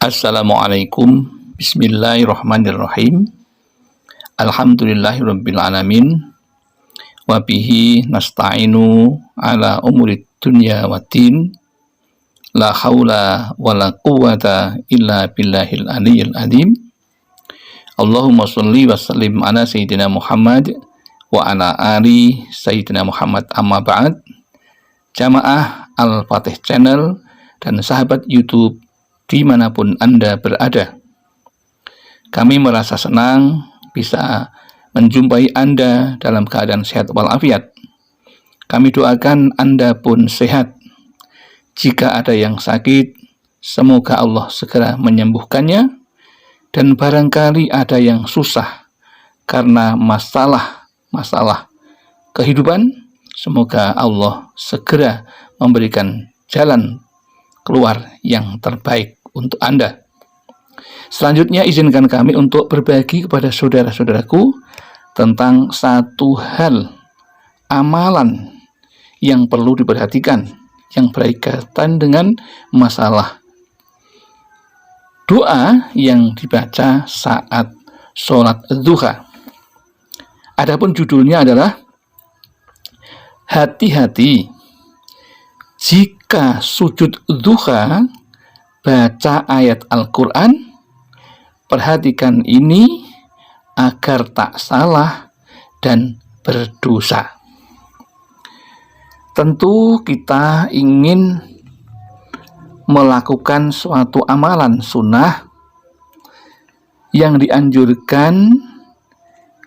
Assalamualaikum. Bismillahirrahmanirrahim. Alhamdulillahirabbil alamin. Wa bihi nasta'inu ala umurid dunya waddin. La haula wala quwwata illa billahil aliyyil azim. Allahumma shalli wa sallim ala sayyidina Muhammad wa ala ali sayyidina Muhammad, amma ba'd. Jamaah Al-Fatih Channel dan sahabat YouTube dimanapun Anda berada, kami merasa senang bisa menjumpai Anda dalam keadaan sehat walafiat. Kami doakan Anda pun sehat. Jika ada yang sakit, semoga Allah segera menyembuhkannya, dan barangkali ada yang susah karena masalah kehidupan, semoga Allah segera memberikan jalan keluar yang terbaik untuk Anda. Selanjutnya, izinkan kami untuk berbagi kepada saudara-saudaraku tentang satu hal amalan yang perlu diperhatikan, yang berkaitan dengan masalah doa yang dibaca saat sholat duha. Adapun judulnya adalah hati-hati jika sujud duha baca ayat Al-Quran. Perhatikan ini agar tak salah dan berdosa. Tentu kita ingin melakukan suatu amalan sunnah yang dianjurkan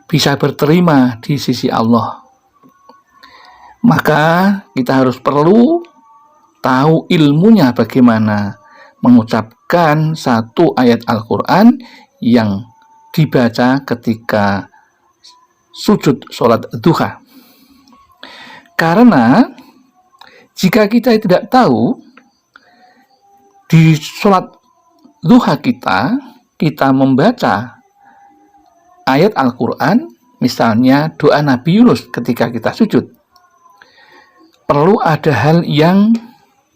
bisa berterima di sisi Allah. Maka kita harus perlu tahu ilmunya, bagaimana mengucapkan satu ayat Al-Quran yang dibaca ketika sujud sholat duha. Karena jika kita tidak tahu di sholat duha kita membaca ayat Al-Quran, misalnya doa Nabi Yunus ketika kita sujud, perlu ada hal yang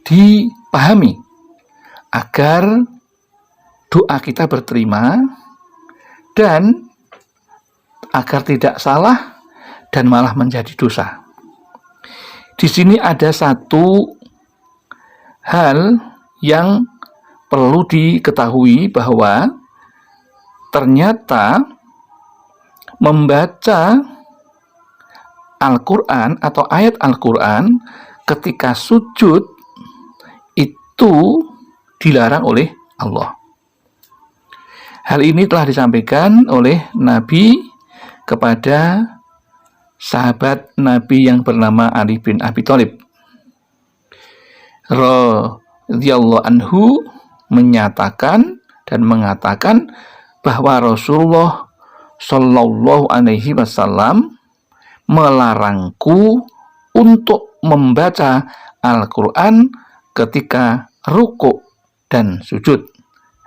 dipahami agar doa kita berterima dan agar tidak salah dan malah menjadi dosa. Di sini ada satu hal yang perlu diketahui, bahwa ternyata membaca Al-Quran atau ayat Al-Quran ketika sujud itu dilarang oleh Allah. Hal ini telah disampaikan oleh Nabi kepada sahabat Nabi yang bernama Ali bin Abi Thalib radhiyallahu anhu, menyatakan dan mengatakan bahwa Rasulullah Shallallahu alaihi wasallam melarangku untuk membaca Al-Quran ketika ruku dan sujud.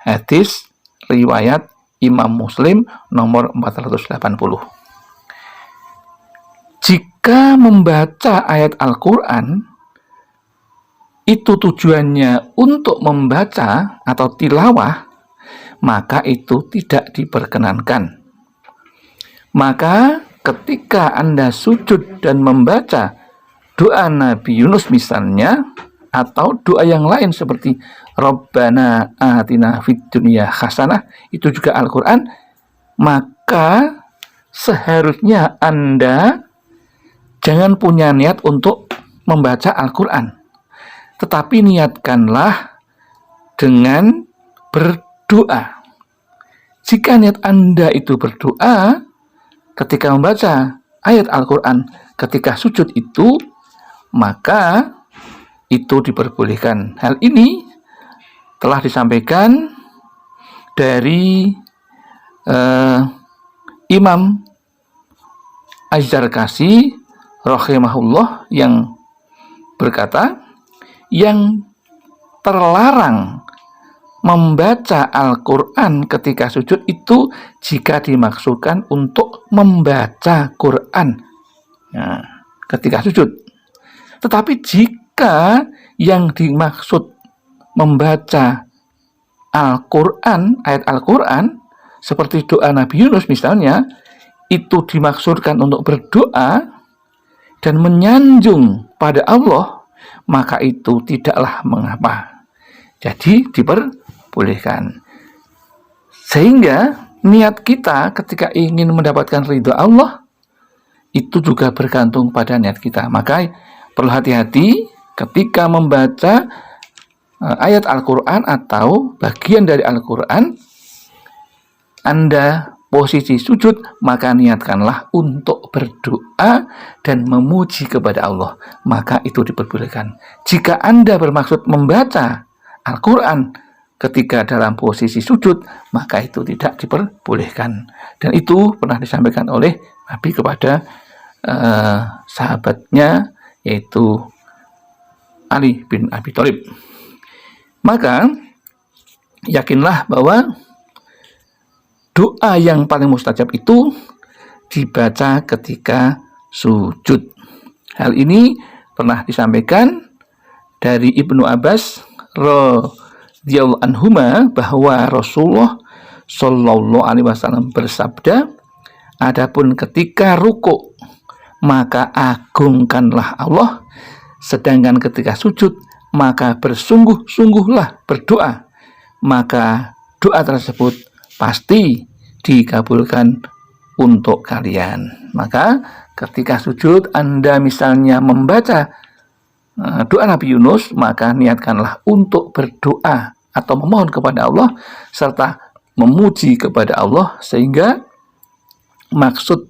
Hadis riwayat Imam Muslim nomor 480. Jika membaca ayat Al-Quran itu tujuannya untuk membaca atau tilawah, maka itu tidak diperkenankan. Maka ketika Anda sujud dan membaca doa Nabi Yunus misalnya, atau doa yang lain seperti Rabbana atina fid dunya hasanah, itu juga Al-Quran, maka seharusnya Anda jangan punya niat untuk membaca Al-Quran, tetapi niatkanlah dengan berdoa. Jika niat Anda itu berdoa ketika membaca ayat Al-Quran ketika sujud itu, maka itu diperbolehkan. Hal ini telah disampaikan dari Imam Az-Zarkashi rahimahullah, yang berkata, yang terlarang membaca Al-Quran ketika sujud itu jika dimaksudkan untuk membaca Quran ketika sujud. Tetapi jika yang dimaksud membaca Al-Quran, ayat Al-Quran, seperti doa Nabi Yunus misalnya, itu dimaksudkan untuk berdoa dan menyanjung pada Allah, maka itu tidaklah mengapa. Jadi diperbolehkan. Sehingga niat kita ketika ingin mendapatkan ridho Allah, itu juga bergantung pada niat kita. Maka perlu hati-hati ketika membaca ayat Al-Quran atau bagian dari Al-Quran, Anda posisi sujud, maka niatkanlah untuk berdoa dan memuji kepada Allah, maka itu diperbolehkan. Jika Anda bermaksud membaca Al-Quran ketika dalam posisi sujud, maka itu tidak diperbolehkan. Dan itu pernah disampaikan oleh Nabi kepada sahabatnya, yaitu Ali bin Abi Thalib. Maka yakinlah bahwa doa yang paling mustajab itu dibaca ketika sujud. Hal ini pernah disampaikan dari Ibnu Abbas radhiyallahu anhuma bahwa Rasulullah Shallallahu alaihi wasallam bersabda, adapun ketika ruku maka agungkanlah Allah, sedangkan ketika sujud maka bersungguh-sungguhlah berdoa, maka doa tersebut pasti dikabulkan untuk kalian. Maka ketika sujud Anda misalnya membaca doa Nabi Yunus, maka niatkanlah untuk berdoa atau memohon kepada Allah serta memuji kepada Allah, sehingga maksud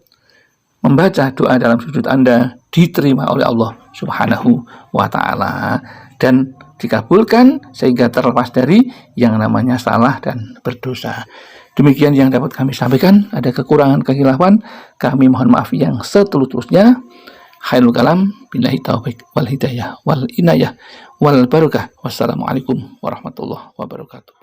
membaca doa dalam sujud Anda diterima oleh Allah Subhanahu wa ta'ala dan dikabulkan, sehingga terlepas dari yang namanya salah dan berdosa. Demikian yang dapat kami sampaikan. Ada kekurangan, kehilafan, kami mohon maaf yang setulus-tulusnya. Khairul kalam, billahi taufiq wal hidayah wal inayah wal barakah. Wassalamualaikum warahmatullahi wabarakatuh.